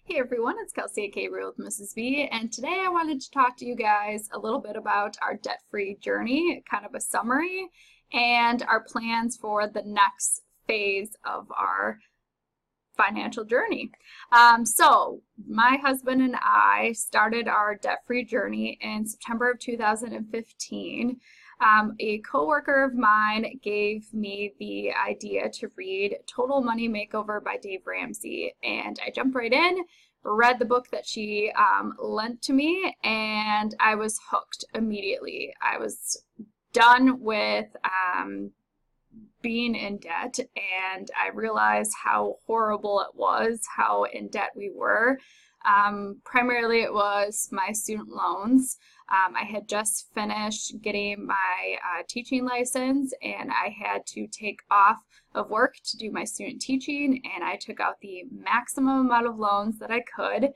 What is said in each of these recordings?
Hey everyone, it's Kelsey aka Real with Mrs. V, and today I wanted to talk to you guys a little bit about our debt-free journey, kind of a summary, and our plans for the next phase of our financial journey. So my husband and I started our debt-free journey in September of 2015. A coworker of mine gave me the idea to read Total Money Makeover by Dave Ramsey, and I jumped right in, read the book that she lent to me, and I was hooked immediately. I was done with being in debt, and I realized how horrible it was, how in debt we were. Primarily it was my student loans. I had just finished getting my teaching license, and I had to take off of work to do my student teaching, and I took out the maximum amount of loans that I could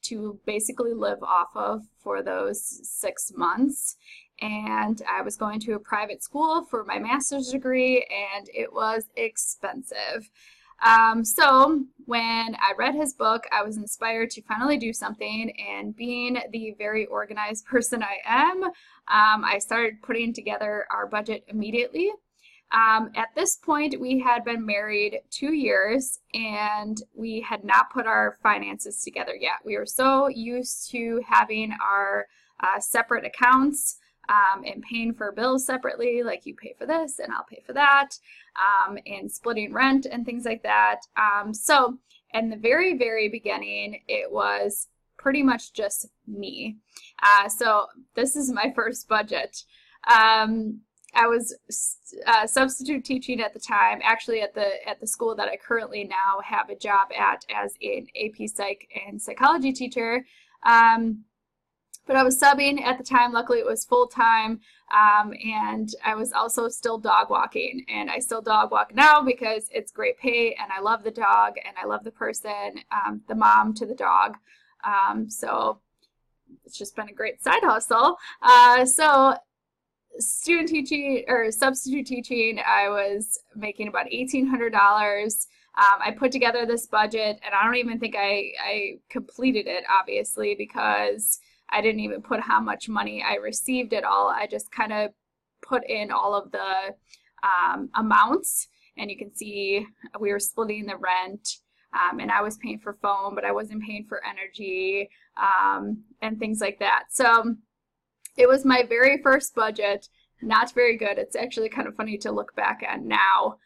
to basically live off of for those 6 months. And I was going to a private school for my master's degree, and it was expensive. So when I read his book, I was inspired to finally do something, and being the very organized person I am, I started putting together our budget immediately. At this point, we had been married 2 years, and we had not put our finances together yet. We were so used to having our separate accounts and paying for bills separately, like you pay for this and I'll pay for that, and splitting rent and things like that. So in the very, very beginning, it was pretty much just me. So this is my first budget. I was substitute teaching at the time, actually at the school that I currently now have a job at as an AP Psych and psychology teacher. But I was subbing at the time. Luckily, it was full-time, and I was also still dog walking. And I still dog walk now because it's great pay, and I love the dog, and I love the person, the mom to the dog. So it's just been a great side hustle. So student teaching or substitute teaching, I was making about $1,800. I put together this budget, and I don't even think I completed it, obviously, because I didn't even put how much money I received at all. I just kind of put in all of the amounts, and you can see we were splitting the rent, and I was paying for phone, but I wasn't paying for energy, and things like that. So it was my very first budget. Not very good. It's actually kind of funny to look back at now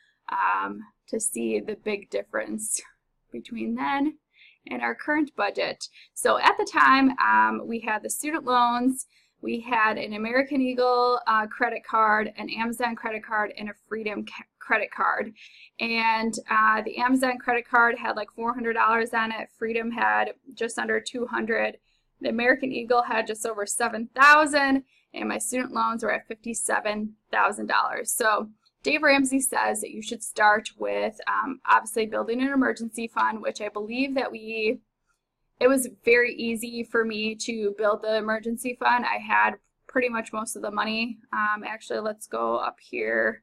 to see the big difference between then and our current budget. So at the time, we had the student loans, we had an American Eagle credit card, an Amazon credit card, and a Freedom credit card. And the Amazon credit card had like $400 on it. Freedom had just under $200. The American Eagle had just over $7,000, and my student loans were at $57,000. So Dave Ramsey says that you should start with obviously building an emergency fund, which I believe that it was very easy for me to build the emergency fund. I had pretty much most of the money. Actually, let's go up here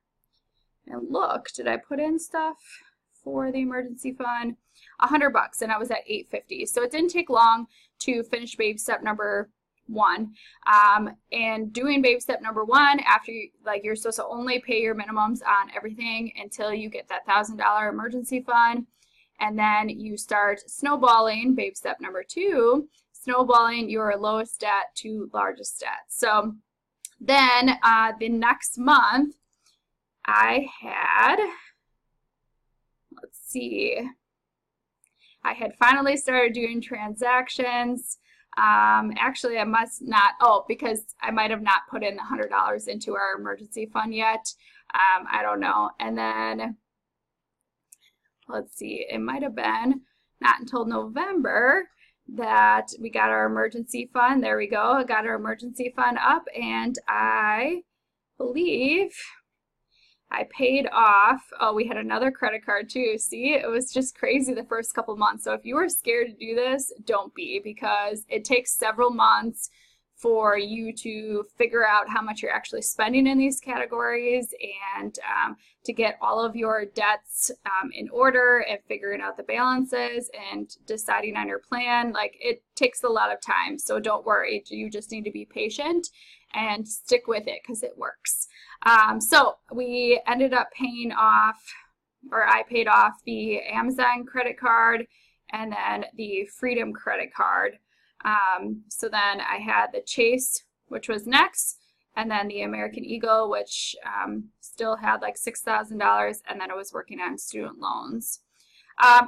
and look. Did I put in stuff for the emergency fund? $100, and I was at $850. So it didn't take long to finish baby step number 1. And doing baby step number 1, after you're supposed to only pay your minimums on everything until you get that $1,000 emergency fund, and then you start snowballing. Baby step number 2, snowballing your lowest debt to largest debt. So then the next month I had, let's see, I had finally started doing transactions. Actually, I must not, because I might have not put in the $100 into our emergency fund yet. I don't know. And then, let's see, it might have been not until November that we got our emergency fund. There we go. I got our emergency fund up, and I believe I paid off, we had another credit card too. See, it was just crazy the first couple months. So if you are scared to do this, don't be, because it takes several months for you to figure out how much you're actually spending in these categories, and to get all of your debts in order and figuring out the balances and deciding on your plan. Like, it takes a lot of time, so don't worry. You just need to be patient and stick with it because it works. So we ended up paying off, or I paid off the Amazon credit card and then the Freedom credit card. So then I had the Chase, which was next, and then the American Eagle, which still had like $6,000, and then I was working on student loans.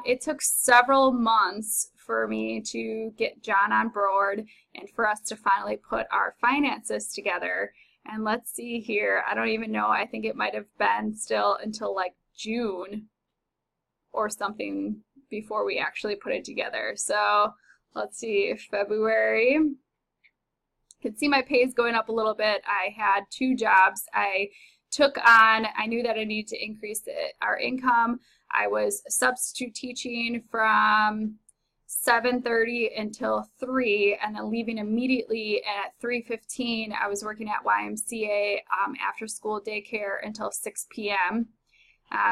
It took several months for me to get John on board and for us to finally put our finances together. And let's see here, I don't even know, I think it might have been still until like June or something before we actually put it together. So let's see, February. You can see my pay is going up a little bit. I had 2 jobs I took on. I knew that I needed to increase our income. I was substitute teaching from 7:30 until 3, and then leaving immediately at 3:15. I was working at YMCA after school daycare until 6 p.m.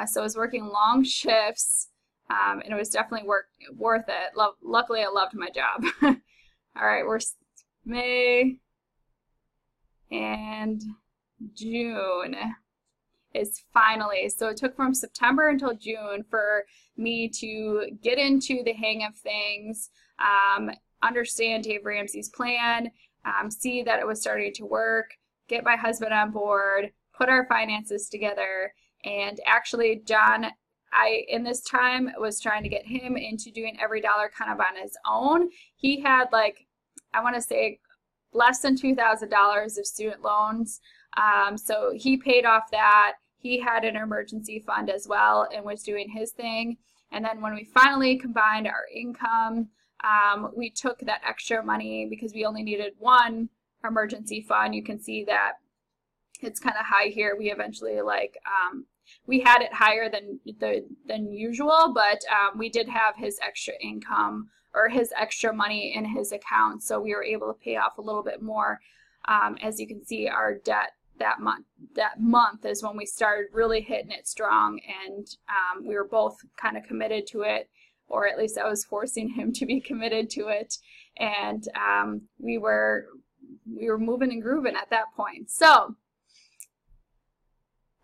So I was working long shifts, and it was definitely worth it. Luckily, I loved my job. All right, we're May and June is finally, so it took from September until June for me to get into the hang of things, understand Dave Ramsey's plan, see that it was starting to work, get my husband on board, put our finances together. And actually, John, in this time was trying to get him into doing Every Dollar kind of on his own. He had, like, I want to say less than $2,000 of student loans. So he paid off that. He had an emergency fund as well and was doing his thing. And then when we finally combined our income, we took that extra money because we only needed 1 emergency fund. You can see that it's kind of high here. We eventually, like, we had it higher than usual, but we did have his extra income or his extra money in his account, so we were able to pay off a little bit more. As you can see, our debt that month is when we started really hitting it strong, and we were both kind of committed to it, or at least I was forcing him to be committed to it, and we were moving and grooving at that point. So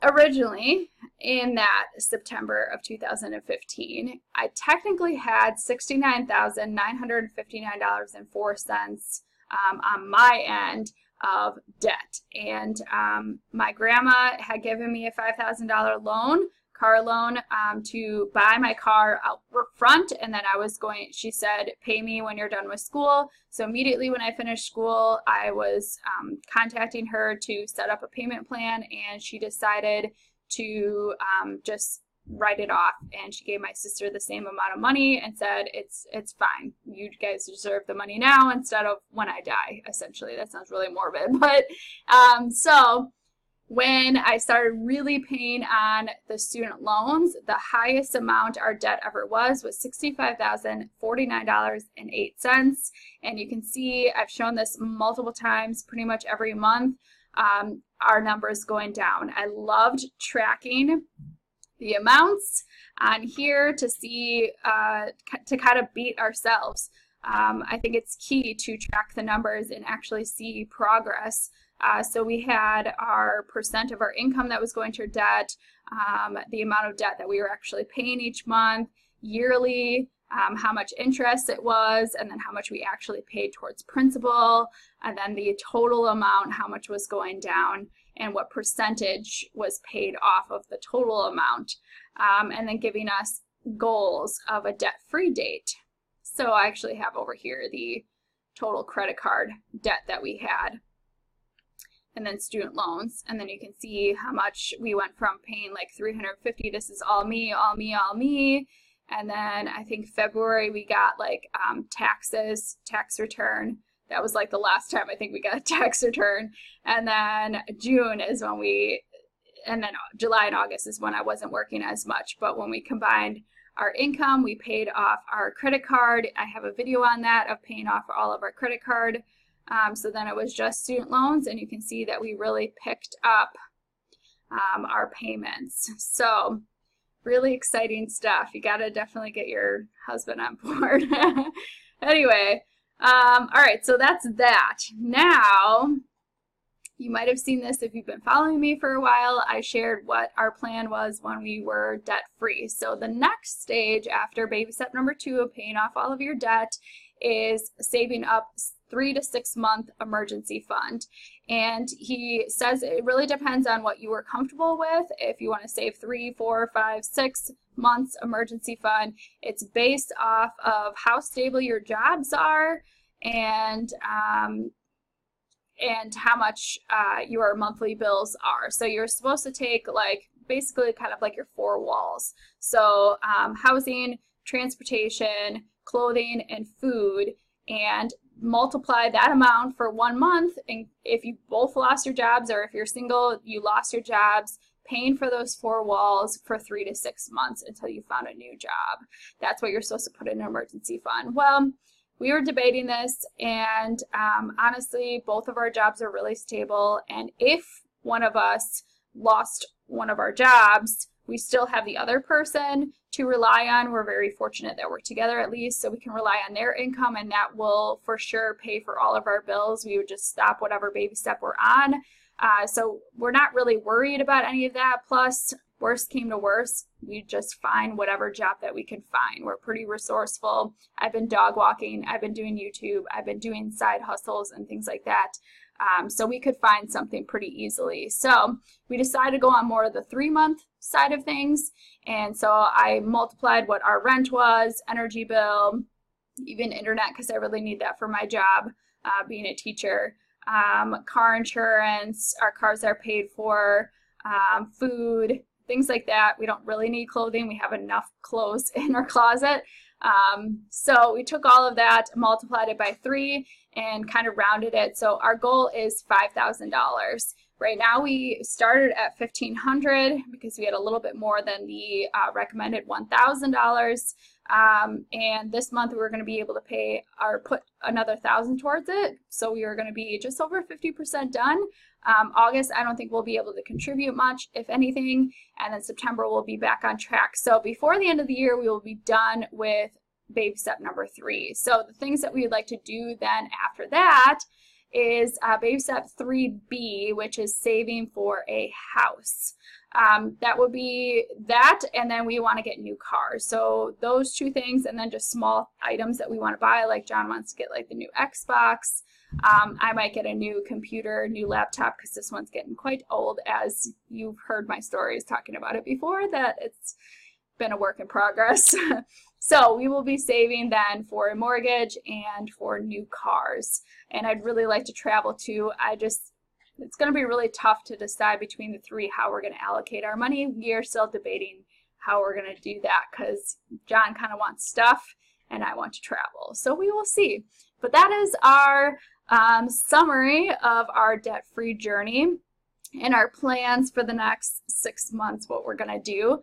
originally, in that September of 2015, I technically had $69,959.04 on my end of debt. And my grandma had given me a $5,000 loan, car loan, to buy my car out front, and then she said, pay me when you're done with school. So immediately when I finished school, I was contacting her to set up a payment plan, and she decided to just write it off, and she gave my sister the same amount of money and said, it's fine, you guys deserve the money now instead of when I die. Essentially, that sounds really morbid, but so when I started really paying on the student loans, the highest amount our debt ever was $65,049.08. And you can see, I've shown this multiple times, pretty much every month, our numbers going down. I loved tracking the amounts on here to see, to kind of beat ourselves. I think it's key to track the numbers and actually see progress. So we had our percent of our income that was going to debt, the amount of debt that we were actually paying each month, yearly, how much interest it was, and then how much we actually paid towards principal, and then the total amount, how much was going down, and what percentage was paid off of the total amount, and then giving us goals of a debt-free date. So I actually have over here the total credit card debt that we had, and then student loans, and then you can see how much we went from paying like $350. This is all me, all me, all me. And then I think February we got like tax return. That was like the last time I think we got a tax return. And then June is when and then July and August is when I wasn't working as much. But when we combined our income, we paid off our credit card. I have a video on that of paying off all of our credit card So then it was just student loans, and you can see that we really picked up our payments. So really exciting stuff. You got to definitely get your husband on board. Anyway, all right, so that's that. Now, you might have seen this if you've been following me for a while. I shared what our plan was when we were debt-free. So the next stage after baby step number 2 of paying off all of your debt is saving up 3 to 6 month emergency fund. And he says it really depends on what you are comfortable with. If you want to save 3, 4, 5, 6 months emergency fund, it's based off of how stable your jobs are and how much your monthly bills are. So you're supposed to take like basically kind of like your 4 walls. So housing, transportation, clothing, and food, and multiply that amount for 1 month. And if you both lost your jobs, or if you're single, you lost your jobs, paying for those 4 walls for 3 to 6 months until you found a new job. That's what you're supposed to put in an emergency fund. Well, we were debating this, and honestly, both of our jobs are really stable, and if one of us lost one of our jobs, we still have the other person to rely on. We're very fortunate that we're together at least, so we can rely on their income, and that will for sure pay for all of our bills. We would just stop whatever baby step we're on. So we're not really worried about any of that. Plus, worst came to worst, we just find whatever job that we can find. We're pretty resourceful. I've been dog walking, I've been doing YouTube, I've been doing side hustles and things like that. So we could find something pretty easily. So we decided to go on more of the 3-month side of things. And so I multiplied what our rent was, energy bill, even internet, because I really need that for my job, being a teacher, car insurance, our cars are paid for, food, things like that. We don't really need clothing. We have enough clothes in our closet. So we took all of that, multiplied it by 3, and kind of rounded it. So our goal is $5,000. Right now we started at $1,500 because we had a little bit more than the recommended $1,000. And this month we were going to be able to pay or put another $1,000 towards it. So we are going to be just over 50% done. August, I don't think we'll be able to contribute much, if anything, and then September we'll be back on track. So before the end of the year, we will be done with baby step number 3. So the things that we would like to do then after that is baby step 3B, which is saving for a house. That would be that, and then we want to get new cars. So those 2 things, and then just small items that we want to buy, like John wants to get like the new Xbox. I might get a new computer, new laptop, because this one's getting quite old, as you've heard my stories talking about it before, that it's been a work in progress. So we will be saving then for a mortgage and for new cars. And I'd really like to travel too. It's going to be really tough to decide between the 3 how we're going to allocate our money. We are still debating how we're going to do that, because John kind of wants stuff and I want to travel. So we will see. But that is our summary of our debt-free journey and our plans for the next 6 months, what we're going to do.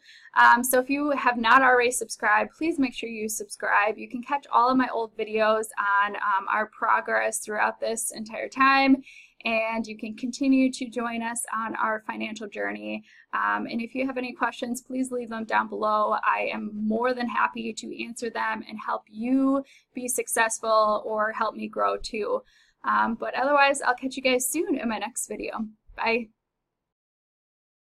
So if you have not already subscribed, please make sure you subscribe. You can catch all of my old videos on our progress throughout this entire time, and you can continue to join us on our financial journey. And if you have any questions, please leave them down below. I am more than happy to answer them and help you be successful or help me grow too. But otherwise, I'll catch you guys soon in my next video. Bye.